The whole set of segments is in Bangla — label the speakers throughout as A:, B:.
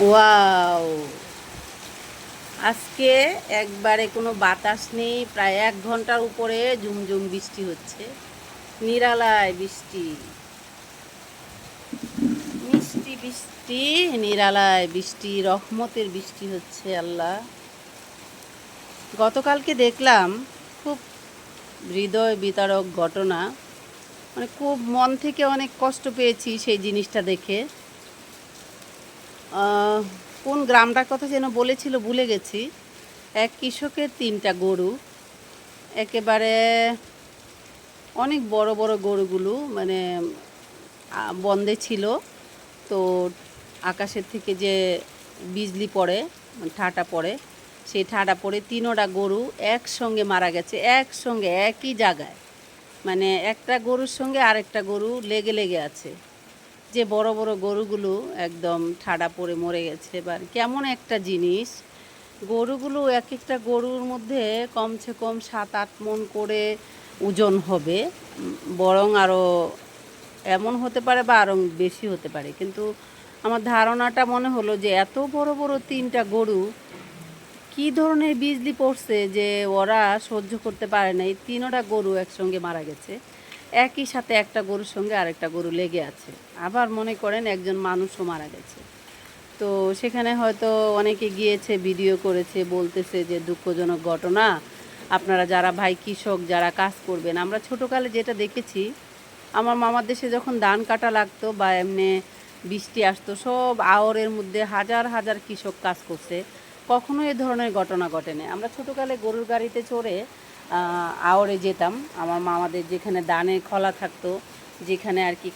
A: ওয়াও, আজকে একবারে কোনো বাতাস নেই, প্রায় 1 ঘন্টার উপরে ঝুমঝুম বৃষ্টি হচ্ছে। নিরালায় বৃষ্টি, মিষ্টি বৃষ্টি, নিরালায় বৃষ্টি, রহমতের বৃষ্টি হচ্ছে। আল্লাহ, গতকালকে দেখলাম খুব হৃদয় বিতারক ঘটনা, মানে খুব মন থেকে অনেক কষ্ট পেয়েছি সেই জিনিসটা দেখে। কোন গ্রামটার কথা যেন বলেছিল, ভুলে গেছি। এক কৃষকের 3টা গরু, একেবারে অনেক বড় বড় গরুগুলো, মানে বন্ধে ছিল। তো আকাশের থেকে যে বিজলি পড়ে, মানে ঠাটা পড়ে, সেই ঠাটা পড়ে 3টা গরু একসঙ্গে মারা গেছে, একসঙ্গে একই জায়গায়। মানে একটা গরুর সঙ্গে আরেকটা গরু লেগে লেগে আছে। যে বড় বড় গরুগুলো একদম ঠাডা পড়ে মরে গেছে। এবার কেমন একটা জিনিস, গরুগুলো এক একটা গরুর মধ্যে কমসে কম 7-8 মণ করে ওজন হবে, বরং আরও এমন হতে পারে বা আরও বেশি হতে পারে। কিন্তু আমার ধারণাটা মনে হলো যে এত বড় বড় 3টা গরু, কী ধরনের বিজলি পড়ছে যে ওরা সহ্য করতে পারে না। এই 3টা গরু একসঙ্গে মারা গেছে, একই সাথে একটা গরুর সঙ্গে আরেকটা গরু লেগে আছে। আবার মনে করেন একজন মানুষও মারা গেছে। তো সেখানে হয়তো অনেকে গিয়েছে, ভিডিও করেছে, বলতেছে যে দুঃখজনক ঘটনা। আপনারা যারা ভাই কৃষক, যারা কাজ করবেন, আমরা ছোটোকালে যেটা দেখেছি, আমার মামার দেশে যখন ধান কাটা লাগতো বা এমনি বৃষ্টি আসতো, সব আওরের মধ্যে হাজার হাজার কৃষক কাজ করছে, কখনো এ ধরনের ঘটনা ঘটেনি। আমরা ছোটোকালে গরুর গাড়িতে চড়ে আওরে যেতাম। আমার মামাদের যেখানে ধানের খলা থাকতো, যেখানে আর কি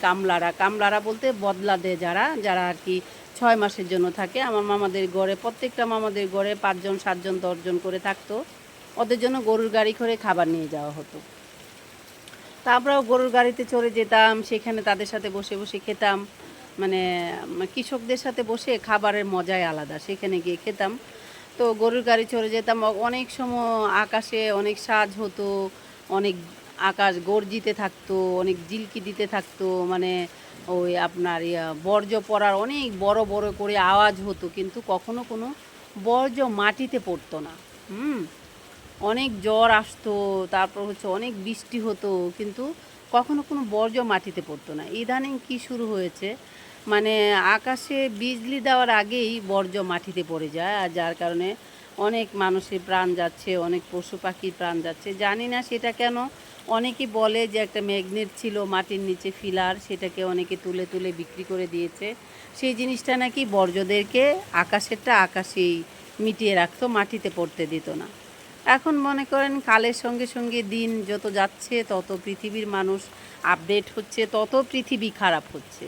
A: কামলারা বলতে বদলা দেয়, যারা যারা আর কি 6 মাসের জন্য থাকে। আমার মামাদের ঘরে, প্রত্যেকটা মামাদের ঘরে 5 জন 7 জন 10 জন করে থাকতো। ওদের জন্য গরুর গাড়ি করে খাবার নিয়ে যাওয়া হতো। তা আমরাও গরুর গাড়িতে চড়ে যেতাম, সেখানে তাদের সাথে বসে বসে খেতাম। মানে কৃষকদের সাথে বসে খাবারের মজাই আলাদা, সেখানে গিয়ে খেতাম। তো গরুর গাড়ি চড়ে যেতাম, অনেক সময় আকাশে অনেক সাজ হতো, অনেক আকাশ গর্জিতে থাকতো, অনেক ঝিলকি দিতে থাকতো। মানে ওই আপনার বর্জ্য পড়ার অনেক বড় বড় করে আওয়াজ হতো, কিন্তু কখনো কোনো বর্জ্য মাটিতে পড়তো না। অনেক জ্বর আসতো, তারপর হচ্ছে অনেক বৃষ্টি হতো, কিন্তু কখনো কোনো বর্জ্য মাটিতে পড়তো না। ইদানিং কি শুরু হয়েছে, মানে আকাশে বিজলি দেওয়ার আগেই বর্জ্য মাটিতে পড়ে যায়, আর যার কারণে অনেক মানুষের প্রাণ যাচ্ছে, অনেক পশু পাখির প্রাণ যাচ্ছে। জানি না সেটা কেন। অনেকে বলে যে একটা ম্যাগনেট ছিল মাটির নিচে, ফিলার, সেটাকে অনেকে তুলে তুলে বিক্রি করে দিয়েছে। সেই জিনিসটা নাকি বর্জ্যদেরকে আকাশেরটা আকাশেই মিটিয়ে রাখতো, মাটিতে পড়তে দিত না। এখন মনে করেন কালের সঙ্গে সঙ্গে দিন যত যাচ্ছে, তত পৃথিবীর মানুষ আপডেট হচ্ছে, তত পৃথিবী খারাপ হচ্ছে,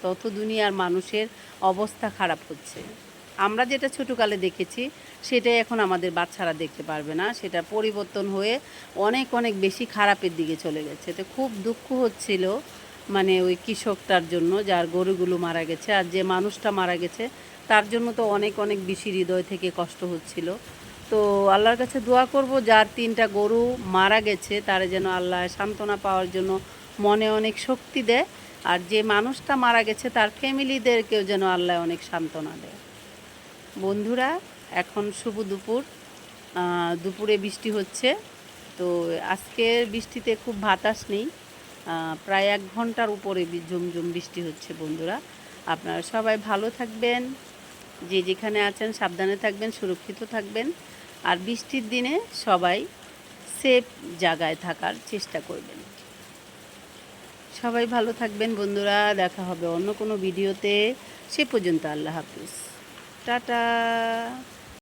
A: তত দুনিয়ার মানুষের অবস্থা খারাপ হচ্ছে। আমরা যেটা ছোটোকালে দেখেছি, সেটাই এখন আমাদের বাচ্চারা দেখতে পারবে না। সেটা পরিবর্তন হয়ে অনেক অনেক বেশি খারাপের দিকে চলে গেছে। তো খুব দুঃখ হচ্ছিল, মানে ওই কৃষকটার জন্য, যার গরুগুলো মারা গেছে। আর যে মানুষটা মারা গেছে তার জন্য তো অনেক অনেক বেশি হৃদয় থেকে কষ্ট হচ্ছিল। তো আল্লাহর কাছে দোয়া করব, যার 3টা গরু মারা গেছে তারা যেন আল্লাহ সান্ত্বনা পাওয়ার জন্য মনে অনেক শক্তি দেয়। আর যে মানুষটা মারা গেছে তার ফ্যামিলিদেরকেও যেন আল্লাহ অনেক সান্ত্বনা দেয়। বন্ধুরা, এখন শুভ দুপুর, দুপুরে বৃষ্টি হচ্ছে। তো আজকের বৃষ্টিতে খুব বাতাস নেই, প্রায় 1 ঘন্টার উপরে ঝুমঝুম বৃষ্টি হচ্ছে। বন্ধুরা, আপনারা সবাই ভালো থাকবেন, যে যেখানে আছেন সাবধানে থাকবেন, সুরক্ষিত থাকবেন। আর বৃষ্টির দিনে সবাই সেফ জায়গায় থাকার চেষ্টা করবেন। সবাই ভালো থাকবেন বন্ধুরা, দেখা হবে অন্য কোনো ভিডিওতে। সে পর্যন্ত আল্লাহ হাফিজ, টাটা।